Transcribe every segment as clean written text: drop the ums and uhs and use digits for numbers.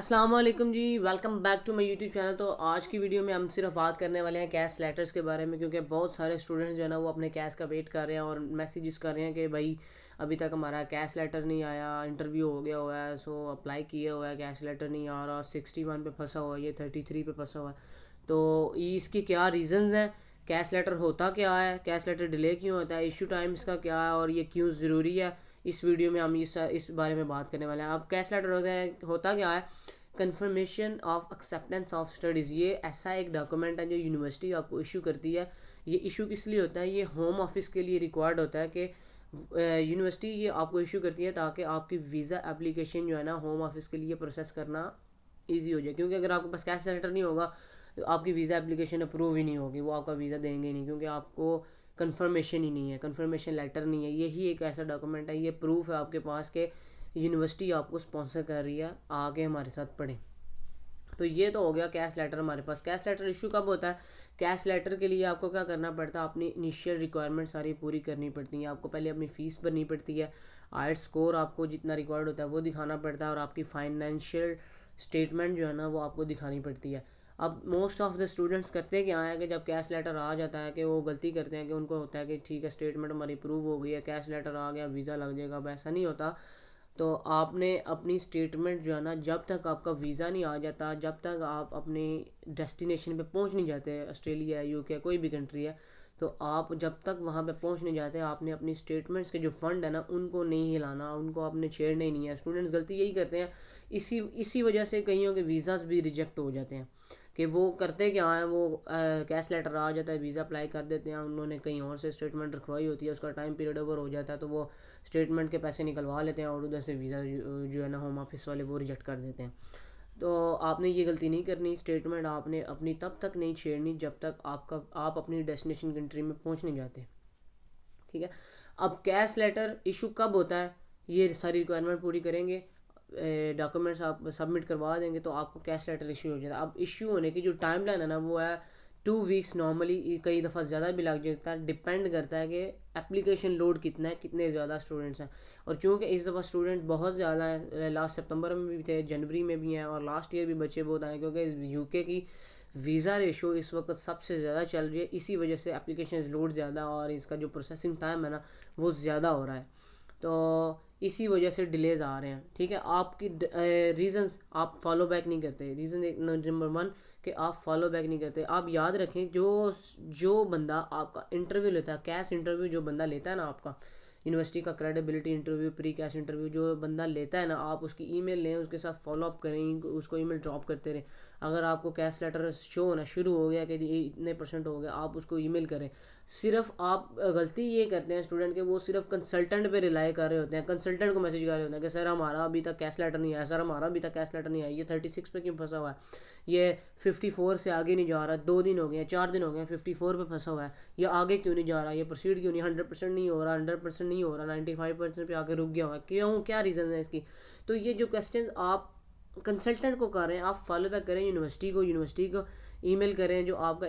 السلام علیکم جی، welcome back to my YouTube channel. تو آج کی ویڈیو میں ہم صرف بات کرنے والے ہیں کیس لیٹرز کے بارے میں، کیونکہ بہت سارے اسٹوڈنٹس جو ہے نا وہ اپنے کیس کا ویٹ کر رہے ہیں اور میسیجز کر رہے ہیں کہ بھائی ابھی تک ہمارا کیس لیٹر نہیں آیا، انٹرویو ہو گیا ہوا ہے، سو اپلائی کیا ہوا ہے، کیس لیٹر نہیں آ رہا، 61 پہ پھنسا ہوا ہے، یہ 33 پہ پھنسا ہوا ہے۔ تو اس کی کیا ریزنز ہیں، کیس لیٹر ہوتا کیا ہے، کیس لیٹر ڈیلے کیوں ہوتا ہے، ایشو ٹائم اس کا کیا ہے اور یہ کیوں ضروری ہے، اس ویڈیو میں ہم اس بارے میں بات کرنے والے ہیں۔ اب کیس لیٹر ہوتا کیا ہے؟ Confirmation of acceptance of studies. یہ ایسا ایک ڈاکومنٹ ہے جو یونیورسٹی آپ کو ایشو کرتی ہے۔ یہ ایشو کس لیے ہوتا ہے؟ یہ ہوم آفس کے لیے ریکوائرڈ ہوتا ہے کہ یونیورسٹی یہ آپ کو ایشو کرتی ہے تاکہ آپ کی ویزا اپلیکیشن جو ہے نا ہوم آفس کے لیے پروسیس کرنا ایزی ہو جائے، کیونکہ اگر آپ کے پاس کیش لیٹر نہیں ہوگا تو آپ کی ویزا اپلیکیشن اپروو ہی نہیں ہوگی، وہ آپ کا ویزا دیں گے ہی نہیں، کیونکہ آپ کو کنفرمیشن ہی نہیں ہے، کنفرمیشن لیٹر نہیں ہے۔ یہی ایک ایسا ڈاکومنٹ ہے، یہ پروف ہے آپ کے پاس کہ یونیورسٹی آپ کو اسپانسر کر رہی ہے، آگے ہمارے ساتھ پڑھیں۔ تو یہ تو ہو گیا کیش لیٹر ہمارے پاس۔ کیش لیٹر ایشو کب ہوتا ہے؟ کیش لیٹر کے لیے آپ کو کیا کرنا پڑتا ہے؟ اپنی انیشیل ریکوائرمنٹ ساری پوری کرنی پڑتی ہیں۔ آپ کو پہلے اپنی فیس بھرنی پڑتی ہے، آئٹ اسکور آپ کو جتنا ریکوائرڈ ہوتا ہے وہ دکھانا پڑتا ہے، اور آپ کی فائنینشیل اسٹیٹمنٹ جو ہے نا وہ آپ کو دکھانی پڑتی ہے۔ اب موسٹ آف دا اسٹوڈنٹس کرتے کیا ہیں کہ جب کیش لیٹر آ جاتا ہے کہ وہ غلطی کرتے ہیں کہ ان کو ہوتا ہے کہ ٹھیک ہے اسٹیٹمنٹ ہماری اپروو ہو گئی ہے، کیش لیٹر آ گیا، ویزا لگ جائے گا۔ اب ایسا نہیں ہوتا۔ تو آپ نے اپنی اسٹیٹمنٹ جو ہے نا جب تک آپ کا ویزا نہیں آ جاتا، جب تک آپ اپنی ڈیسٹینیشن پہ پہنچ نہیں جاتے، آسٹریلیا ہے، یو کے، کوئی بھی کنٹری ہے، تو آپ جب تک وہاں پہ پہنچ نہیں جاتے آپ نے اپنی اسٹیٹمنٹس کے جو فنڈ ہے نا ان کو نہیں ہلانا، ان کو آپ نے چھیڑنا ہی نہیں ہے۔ اسٹوڈنٹس غلطی یہی کرتے ہیں، اسی وجہ سے کئیوں کے ویزاز بھی ریجیکٹ ہو جاتے ہیں کہ وہ کرتے کیا ہیں، وہ کیش لیٹر آ جاتا ہے، ویزا اپلائی کر دیتے ہیں، انہوں نے کہیں اور سے اسٹیٹمنٹ رکھوائی ہوتی ہے، اس کا ٹائم پیریڈ اوور ہو جاتا ہے تو وہ اسٹیٹمنٹ کے پیسے نکلوا لیتے ہیں اور ادھر سے ویزا جو ہے نا ہوم آفس والے وہ ریجیکٹ کر دیتے ہیں۔ تو آپ نے یہ غلطی نہیں کرنی، اسٹیٹمنٹ آپ نے اپنی تب تک نہیں چھیڑنی جب تک آپ اپنی ڈیسٹینیشن کنٹری میں پہنچ نہیں جاتے، ٹھیک ہے۔ اب کیش لیٹر ایشو کب ہوتا ہے؟ یہ ساری ریکوائرمنٹ پوری کریں گے، ڈاکومنٹس آپ سبمٹ کروا دیں گے تو آپ کو کیش لیٹر ایشو ہو جاتا ہے۔ اب ایشو ہونے کی جو ٹائم لائن ہے نا وہ ہے 2 ویکس، نارملی کئی دفعہ زیادہ بھی لگ جاتا ہے، ڈپینڈ کرتا ہے کہ اپلیکیشن لوڈ کتنا ہے، کتنے زیادہ اسٹوڈنٹس ہیں۔ اور چونکہ اس دفعہ اسٹوڈنٹ بہت زیادہ ہیں، لاسٹ سپتمبر میں بھی تھے، جنوری میں بھی ہیں، اور لاسٹ ایئر بھی بچے بہت آئے، کیونکہ یو کے کی ویزا ریشو اس وقت سب سے زیادہ چل رہی ہے، اسی وجہ سے اپلیکیشن لوڈ زیادہ اور اس کا جو پروسیسنگ ٹائم ہے نا وہ زیادہ ہو رہا ہے، تو اسی وجہ سے ڈیلیز آ رہے ہیں، ٹھیک ہے۔ آپ کی ریزنز آپ فالو بیک نہیں کرتے، ریزن نمبر 1 کہ آپ فالو بیک نہیں کرتے۔ آپ یاد رکھیں جو بندہ آپ کا انٹرویو لیتا ہے، کیش انٹرویو جو بندہ لیتا ہے نا آپ کا یونیورسٹی کا کریڈیبلٹی انٹرویو، پری کیش انٹرویو جو بندہ لیتا ہے نا، آپ اس کی ای میل لیں، اس کے ساتھ فالو اپ کریں، اس کو ای میل ڈراپ کرتے رہیں۔ اگر آپ کو کیش لیٹر شو ہونا شروع ہو گیا کہ اتنے پرسنٹ ہو گیا، آپ اس کو ای میل کریں۔ صرف آپ غلطی یہ کرتے ہیں اسٹوڈنٹ کہ وہ صرف کنسلٹنٹ پہ ریلائی کر رہے ہوتے ہیں، کنسلٹنٹ کو میسج کر رہے ہوتے ہیں کہ سر ہمارا ابھی تک کیش لیٹر نہیں آیا، سر ہمارا ابھی تک کیش لیٹر نہیں آیا، یہ 36 پہ کیوں پھنسا ہوا ہے، یہ 54 سے آگے نہیں جا رہا، 2 دن ہو گئے ہیں، 4 دن ہو گئے ہیں، 54 پہ پھنسا ہوا ہے، یہ آگے کیوں نہیں جا رہا، یہ پروسیڈ کیوں نہیں، 100% نہیں ہو رہا، 100% نہیں ہو رہا، 95% پہ آگے رک گیا ہوا ہے، کیوں، کیا ریزن ہے اس کی؟ تو یہ جو کویسچنز آپ کنسلٹنٹ کو کر رہے ہیں، آپ فالو بیک کریں یونیورسٹی کو ای میل کریں، جو آپ کا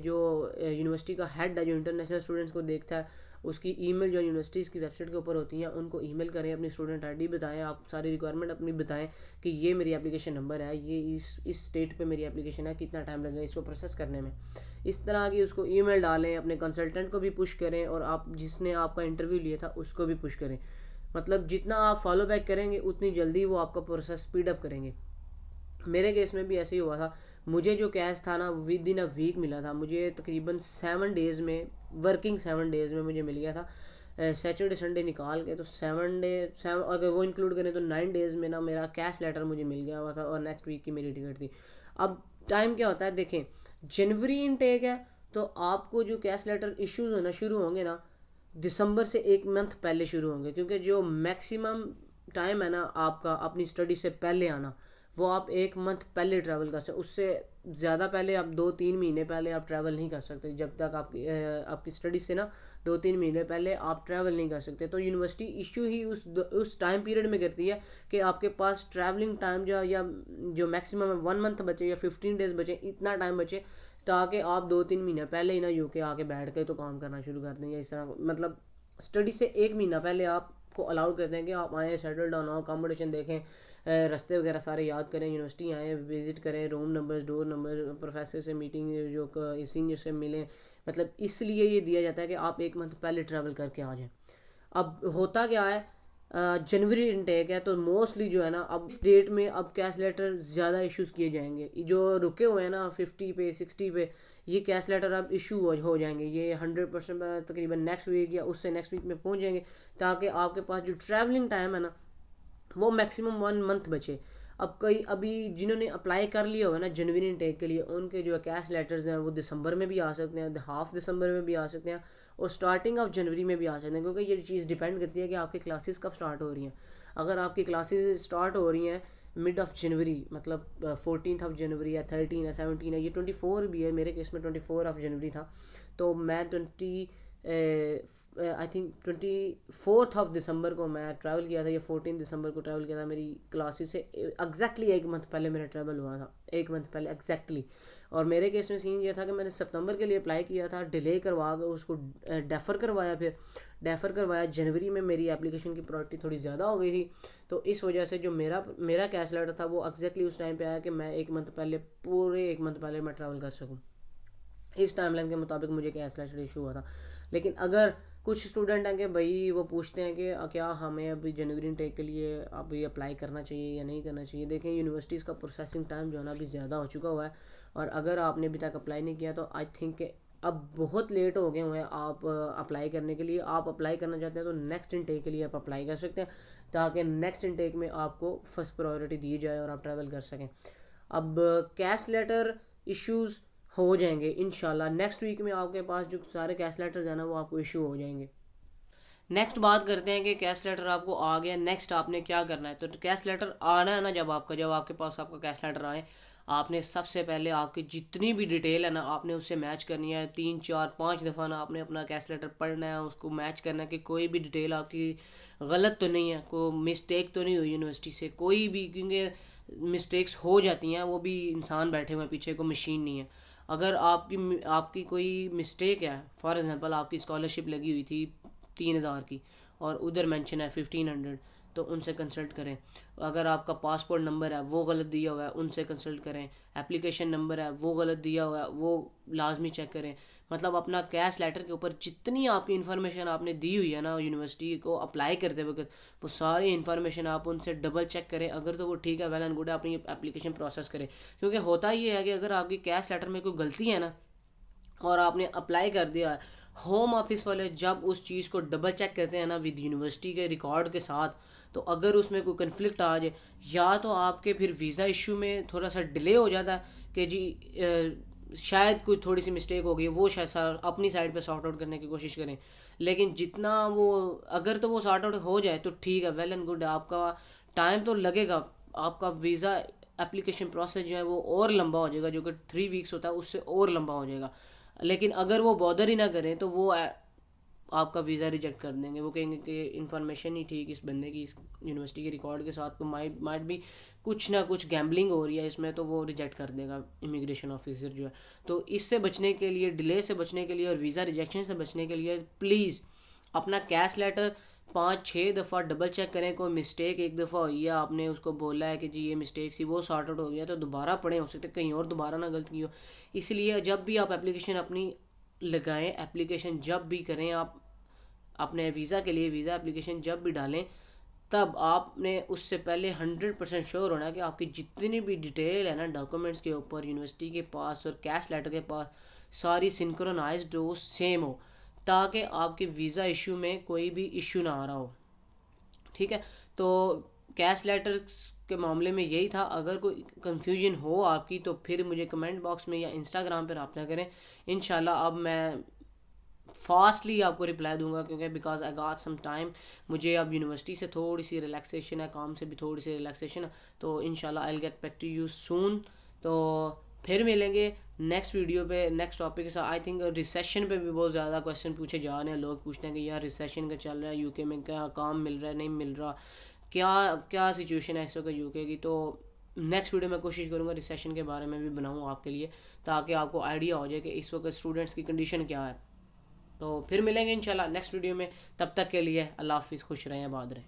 جو یونیورسٹی کا ہیڈ ہے جو انٹرنیشنل اسٹوڈنٹس کو دیکھتا ہے، اس کی ای میل جو یونیورسٹیز کی ویب سائٹ کے اوپر ہوتی ہیں ان کو ای میل کریں، اپنی اسٹوڈنٹ آئی ڈی بتائیں، آپ ساری ریکوائرمنٹ اپنی بتائیں کہ یہ میری اپلیکیشن نمبر ہے، یہ اس اسٹیٹ پہ میری اپلیکیشن ہے، کتنا ٹائم لگے گا اس کو پروسیس کرنے میں، اس طرح کی اس کو ای میل ڈالیں، اپنے کنسلٹنٹ کو بھی پش کریں، اور آپ جس نے آپ کا انٹرویو لیا تھا اس کو بھی پش کریں۔ مطلب جتنا آپ فالو بیک کریں گے اتنی جلدی وہ آپ کا پروسیس اسپیڈ اپ کریں گے۔ میرے کیس میں بھی ایسے ہی ہوا تھا، مجھے جو کیش تھا نا ود ان اے ویک ملا تھا، مجھے تقریباً 7 ڈیز میں، ورکنگ 7 ڈیز میں مجھے مل گیا تھا، سیٹرڈے سنڈے نکال کے، تو 7 اگر وہ انکلوڈ کریں تو 9 ڈیز میں نا میرا کیش لیٹر مجھے مل گیا ہوا تھا، اور نیکسٹ ویک کی میری ٹکٹ تھی۔ اب ٹائم کیا ہوتا ہے دیکھیں، جنوری انٹیک ہے تو آپ کو جو کیش لیٹر ایشوز ہونا شروع ہوں گے نا دسمبر سے 1 منتھ پہلے شروع ہوں گے، کیونکہ جو میکسیمم ٹائم ہے نا آپ کا اپنی اسٹڈی سے پہلے آنا، وہ آپ 1 منتھ پہلے ٹریول کر سکتے، اس سے زیادہ پہلے آپ 2-3 مہینے پہلے آپ ٹریول نہیں کر سکتے، جب تک آپ کی اسٹڈی سے نا 2-3 مہینے پہلے آپ ٹریول نہیں کر سکتے۔ تو یونیورسٹی ایشو ہی اس ٹائم پیریڈ میں کرتی ہے کہ آپ کے پاس ٹریولنگ ٹائم جو میکسیمم 1 منتھ بچے یا 15 ڈیز بچے، اتنا ٹائم بچے تاکہ آپ 2-3 مہینے پہلے ہی نا یو کے آ کے بیٹھ کے تو کام کرنا شروع کر دیں، یا اس طرح مطلب اسٹڈی سے 1 مہینہ پہلے آپ کو الاؤڈ کرتے ہیں کہ آپ آئیں، سیٹل ڈاؤن ہو، اکاموڈیشن دیکھیں، رستے وغیرہ سارے یاد کریں, یونیورسٹی آئیں, وزٹ کریں, روم نمبرز, ڈور نمبر, پروفیسر سے میٹنگ, جو سینئر سے ملیں. مطلب اس لیے یہ دیا جاتا ہے کہ آپ 1 منتھ پہلے ٹریول کر کے آ جائیں. اب ہوتا کیا ہے, جنوری انٹیک ہے تو موسٹلی جو ہے نا اب اس ڈیٹ میں اب کیس لیٹر زیادہ ایشوز کیے جائیں گے. جو رکے ہوئے ہیں نا 50 پہ 60 پہ, یہ کیس لیٹر اب ایشو ہو جائیں گے. یہ 100% تقریباً نیکسٹ ویک یا اس سے نیکسٹ ویک میں پہنچ جائیں گے, تاکہ آپ کے پاس جو ٹریولنگ ٹائم ہے نا وہ میکسیمم 1 منتھ بچے. اب ابھی جنہوں نے اپلائی کر لیا ہوا ہے نا جنوری انٹیک کے لیے, ان کے جو کیس لیٹرز ہیں وہ دسمبر میں بھی آ سکتے ہیں, ہاف دسمبر میں بھی آ سکتے ہیں, اور اسٹارٹنگ آف جنوری میں بھی آ سکتے ہیں, کیونکہ یہ چیز ڈیپینڈ کرتی ہے کہ آپ کی کلاسز کب اسٹارٹ ہو رہی ہیں. اگر آپ کی کلاسز اسٹارٹ ہو رہی ہیں مڈ آف جنوری, مطلب 14 جنوری ہے, 13 ہے, 17 ہے, یہ 24 بھی ہے, میرے کیس میں 24 جنوری تھا, تو میں آئی تھنک 24 دسمبر کو میں ٹریول کیا تھا, یا 14 دسمبر کو ٹریول کیا تھا. میری کلاسز سے ایگزیکٹلی 1 منتھ پہلے میرا ٹریول ہوا تھا, 1 منتھ پہلے ایگزیکٹلی. اور میرے کیس میں سین یہ تھا کہ میں نے سپتمبر کے لیے اپلائی کیا تھا, ڈیلے کروا کے اس کو ڈیفر کروایا, پھر ڈیفر کروایا جنوری میں. میری اپلیکیشن کی پرائورٹی تھوڑی زیادہ ہو گئی تھی, تو اس وجہ سے جو میرا کیس لیٹر تھا وہ ایگزیکٹلی اس ٹائم پہ آیا کہ میں 1 منتھ پہلے, پورے 1 منتھ پہلے میں ٹریول کر سکوں. اس ٹائم لائن کے مطابق مجھے کیس لیٹر ایشو ہوا تھا. لیکن اگر کچھ اسٹوڈنٹ ہیں کہ بھائی وہ پوچھتے ہیں کہ کیا ہمیں ابھی جنوری انٹیک کے لیے ابھی اپلائی کرنا چاہیے یا نہیں کرنا چاہیے, دیکھیں یونیورسٹیز کا پروسیسنگ ٹائم جو ہے نا ابھی زیادہ ہو چکا ہوا ہے, اور اگر آپ نے ابھی تک اپلائی نہیں کیا تو آئی تھنک کہ اب بہت لیٹ ہو گئے ہوئے ہیں آپ اپلائی کرنے کے لیے. آپ اپلائی کرنا چاہتے ہیں تو نیکسٹ انٹیک کے لیے آپ اپلائی کر سکتے ہیں, تاکہ نیکسٹ انٹیک میں آپ کو فرسٹ پرائیورٹی دی جائے اور آپ ٹریول کر سکیں. اب کیس لیٹر ایشوز ہو جائیں گے انشاءاللہ, نیکسٹ ویک میں آپ کے پاس جو سارے کیس لیٹرز ہیں نا وہ آپ کو ایشو ہو جائیں گے. نیکسٹ بات کرتے ہیں کہ کیس لیٹر آپ کو آ گیا, نیکسٹ آپ نے کیا کرنا ہے. تو کیس لیٹر آنا ہے نا جب آپ کے پاس آپ کا کیس لیٹر آئے, آپ نے سب سے پہلے آپ کی جتنی بھی ڈیٹیل ہے نا آپ نے اس سے میچ کرنی ہے. 3 4 5 دفعہ نا آپ نے اپنا کیس لیٹر پڑھنا ہے, اس کو میچ کرنا ہے کہ کوئی بھی ڈیٹیل آپ کی غلط تو نہیں ہے, کوئی مسٹیک تو نہیں ہوئی یونیورسٹی سے کوئی بھی, کیونکہ مسٹیکس ہو جاتی ہیں, وہ بھی انسان بیٹھے ہوئے ہیں پیچھے, کو مشین نہیں ہے. اگر آپ کی کوئی مسٹیک ہے, فار ایگزامپل آپ کی اسکالرشپ لگی ہوئی تھی 3000 کی اور ادھر مینشن ہے 1500, تو ان سے کنسلٹ کریں. اگر آپ کا پاسپورٹ نمبر ہے وہ غلط دیا ہوا ہے, ان سے کنسلٹ کریں. اپلیکیشن نمبر ہے وہ غلط دیا ہوا ہے, وہ لازمی چیک کریں. مطلب اپنا کیس لیٹر کے اوپر جتنی آپ کی انفارمیشن آپ نے دی ہوئی ہے نا یونیورسٹی کو اپلائی کرتے وقت, وہ ساری انفارمیشن آپ ان سے ڈبل چیک کریں. اگر تو وہ ٹھیک ہے, ویل اینڈ گڈ ہے, اپنی اپلیکیشن پروسیس کریں. کیونکہ ہوتا یہ ہے کہ اگر آپ کی کیس لیٹر میں کوئی غلطی ہے نا اور آپ نے اپلائی کر دیا ہے, ہوم آفس والے جب اس چیز کو ڈبل چیک کرتے ہیں نا ود یونیورسٹی کے ریکارڈ کے ساتھ, تو اگر اس میں کوئی کنفلکٹ آ جائے, یا تو آپ کے پھر ویزا ایشو میں تھوڑا سا ڈیلے ہو جاتا ہے کہ جی شاید کوئی تھوڑی سی مسٹیک ہو گئی, وہ شاید اپنی سائڈ پہ سارٹ آؤٹ کرنے کی کوشش کریں. لیکن جتنا وہ اگر تو وہ سارٹ آؤٹ ہو جائے تو ٹھیک ہے, ویل اینڈ گڈ. آپ کا ٹائم تو لگے گا, آپ کا ویزا اپلیکیشن پروسیس جو ہے وہ اور لمبا ہو جائے گا, جو کہ 3 ویکس ہوتا ہے اس سے اور لمبا ہو جائے گا. لیکن اگر وہ بادر ہی نہ کریں تو وہ آپ کا ویزا ریجیکٹ کر دیں گے. وہ کہیں گے کہ انفارمیشن ہی ٹھیک اس بندے کی, اس یونیورسٹی کے ریکارڈ کے ساتھ تو مائٹ بھی کچھ نہ کچھ گیمبلنگ ہو رہی ہے اس میں, تو وہ ریجیکٹ کر دے گا امیگریشن آفیسر جو ہے. تو اس سے بچنے کے لیے, ڈیلے سے بچنے کے لیے اور ویزا ریجیکشن سے بچنے کے لیے, پلیز اپنا کیس لیٹر 5 6 دفعہ ڈبل چیک کریں. کوئی مسٹیک ایک دفعہ ہوئی ہے, آپ نے اس کو بولا ہے کہ جی یہ مسٹیک سی, وہ سارٹ آؤٹ ہو گیا, تو دوبارہ پڑھیں, ہو سکتا ہے کہیں اور دوبارہ نہ غلطی ہو. اس لیے جب بھی آپ اپلیکیشن اپنی لگائیں, اپلیکیشن جب بھی کریں, آپ اپنے ویزا کے لیے ویزا اپلیکیشن جب بھی ڈالیں, تب آپ نے اس سے پہلے 100% شیور ہونا ہے کہ آپ کی جتنی بھی ڈیٹیل ہے نا ڈاکومنٹس کے اوپر یونیورسٹی کے پاس اور کیش لیٹر کے پاس, ساری سنکرونائزڈ ہو, سیم ہو, تاکہ آپ کے ویزا ایشو میں کوئی بھی ایشو نہ آ رہا ہو. ٹھیک ہے, تو کیش لیٹر کے معاملے میں یہی تھا. اگر کوئی کنفیوژن ہو آپ کی تو پھر مجھے کمنٹ باکس میں یا انسٹاگرام پہ رابطہ کریں. انشاءاللہ اب میں فاسٹلی آپ کو رپلائی دوں گا, کیونکہ because I got some time. مجھے اب یونیورسٹی سے تھوڑی سی ریلیکسیشن ہے, کام سے بھی تھوڑی سی ریلیکسیشن ہے, تو انشاءاللہ I will get back to you soon. تو پھر ملیں گے نیکسٹ ویڈیو پہ نیکسٹ ٹاپک کے ساتھ. آئی تھنک ریسیشن پہ بھی بہت زیادہ کویشچن پوچھے جا رہے ہیں, لوگ پوچھتے ہیں کہ یار ریسیشن کا چل رہا ہے یو کے میں, کیا کام مل رہا ہے نہیں مل رہا, کیا سچویشن ہے اس وقت یو کے کی. تو نیکسٹ ویڈیو میں کوشش کروں گا ریسیشن کے بارے میں بھی بناؤں آپ کے لیے, تاکہ آپ کو آئیڈیا ہو جائے کہ اس وقت اسٹوڈنٹس کی کنڈیشن کیا ہے. تو پھر ملیں گے انشاءاللہ نیکسٹ ویڈیو میں, تب تک کے لیے اللہ حافظ, خوش رہیں, آباد رہیں.